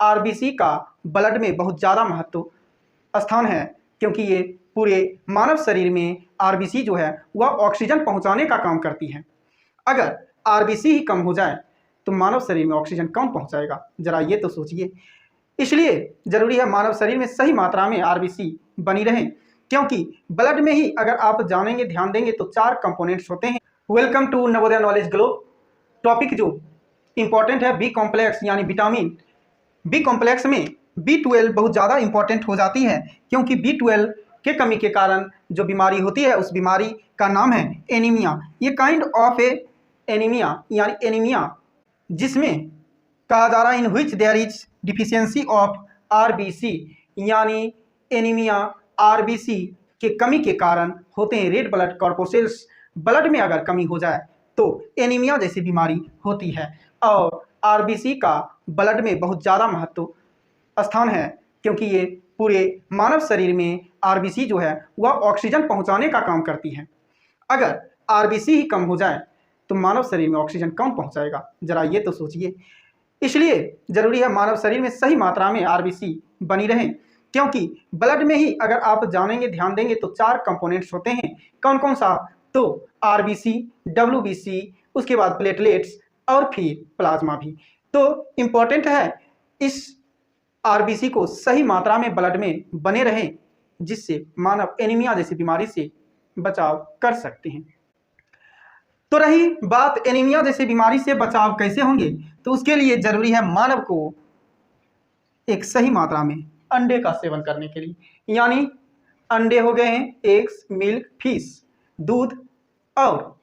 RBC का blood में बहुत ज़्यादा महत्व स्थान है, क्योंकि ये पूरे मानव शरीर में आरबीसी जो है वह ऑक्सीजन पहुंचाने का काम करती है। अगर आरबीसी ही कम हो जाए तो मानव शरीर में ऑक्सीजन कौन पहुंचाएगा, जरा ये तो सोचिए। इसलिए जरूरी है मानव शरीर में सही मात्रा में आरबीसी बनी रहे, क्योंकि ब्लड में ही अगर आप जानेंगे ध्यान देंगे तो 4 कंपोनेंट्स होते हैं। Welcome to Navodaya knowledge glow. Topic जो इंपॉर्टेंट है बी कॉम्प्लेक्स यानी विटामिन। बी कॉम्प्लेक्स में B12 बहुत ज़्यादा इंपॉर्टेंट हो जाती है, क्योंकि B12 के कमी के कारण जो बीमारी होती है उस बीमारी का नाम है एनीमिया। ये काइंड ऑफ ए एनीमिया यानी एनीमिया, जिसमें कहा जा रहा है in which there is deficiency of RBC, यानी एनीमिया आरबीसी के कमी के कारण होते हैं। रेड ब्लड कॉर्पोसेल्स, ब्लड में अगर कमी हो जाए तो एनीमिया जैसी बीमारी होती है। और आरबीसी का ब्लड में बहुत ज़्यादा महत्व स्थान है, क्योंकि ये पूरे मानव शरीर में आरबीसी जो है वह ऑक्सीजन पहुंचाने का काम करती है। अगर आरबीसी ही कम हो जाए तो मानव शरीर में ऑक्सीजन कौन पहुंचाएगा, जरा ये तो सोचिए। इसलिए जरूरी है मानव शरीर में सही मात्रा में आरबीसी बनी रहे, क्योंकि ब्लड में ही अगर आप जानेंगे ध्यान देंगे तो 4 कंपोनेंट्स होते हैं। कौन कौन सा? तो आरबीसी, डब्ल्यूबीसी, उसके बाद प्लेटलेट्स और फिर प्लाज्मा भी। तो इम्पॉर्टेंट है इस आरबीसी को सही मात्रा में ब्लड में बने रहें, जिससे मानव एनीमिया जैसी बीमारी से बचाव कर सकते हैं। तो रही बात एनीमिया जैसी बीमारी से बचाव कैसे होंगे, तो उसके लिए जरूरी है मानव को एक सही मात्रा में अंडे का सेवन करने के लिए, यानी अंडे हो गए हैं एग्स, मिल्क, फिश, दूध और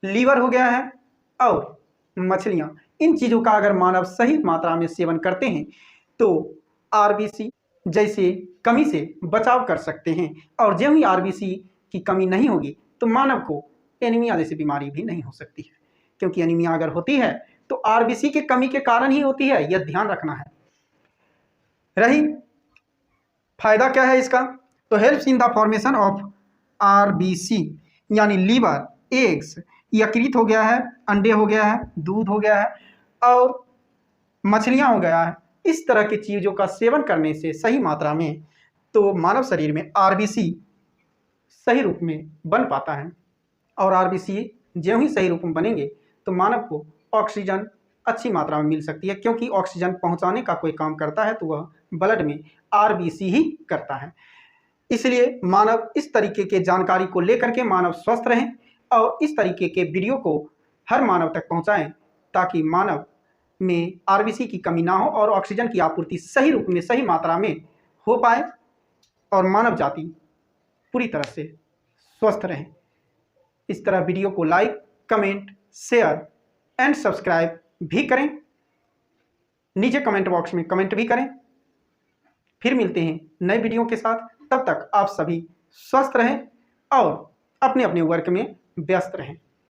लीवर हो गया है और मछलियां। इन चीज़ों का अगर मानव सही मात्रा में सेवन करते हैं तो आरबीसी जैसे कमी से बचाव कर सकते हैं। और जो ही आरबीसी की कमी नहीं होगी तो मानव को एनीमिया जैसी बीमारी भी नहीं हो सकती है, क्योंकि एनीमिया अगर होती है तो आरबीसी के कमी के कारण ही होती है, यह ध्यान रखना है। रही फायदा क्या है इसका, तो helps in the formation of RBC, यानी लीवर, एग्स, यकृत हो गया है, अंडे हो गया है, दूध हो गया है और मछलियां हो गया है। इस तरह की चीज़ों का सेवन करने से सही मात्रा में तो मानव शरीर में आरबीसी सही रूप में बन पाता है। और आरबीसी ज्यों ही सही रूप में बनेंगे तो मानव को ऑक्सीजन अच्छी मात्रा में मिल सकती है, क्योंकि ऑक्सीजन पहुंचाने का कोई काम करता है तो वह ब्लड में आरबीसी ही करता है। इसलिए मानव इस तरीके के जानकारी को लेकर के मानव स्वस्थ रहें और इस तरीके के वीडियो को हर मानव तक पहुंचाएं, ताकि मानव में आरबीसी की कमी ना हो और ऑक्सीजन की आपूर्ति सही रूप में सही मात्रा में हो पाए और मानव जाति पूरी तरह से स्वस्थ रहे। इस तरह वीडियो को like, comment, share and subscribe भी करें। नीचे कमेंट बॉक्स में कमेंट भी करें। फिर मिलते हैं नए वीडियो के साथ, तब तक आप सभी स्वस्थ रहें और अपने अपने वर्क में व्यस्त रहें।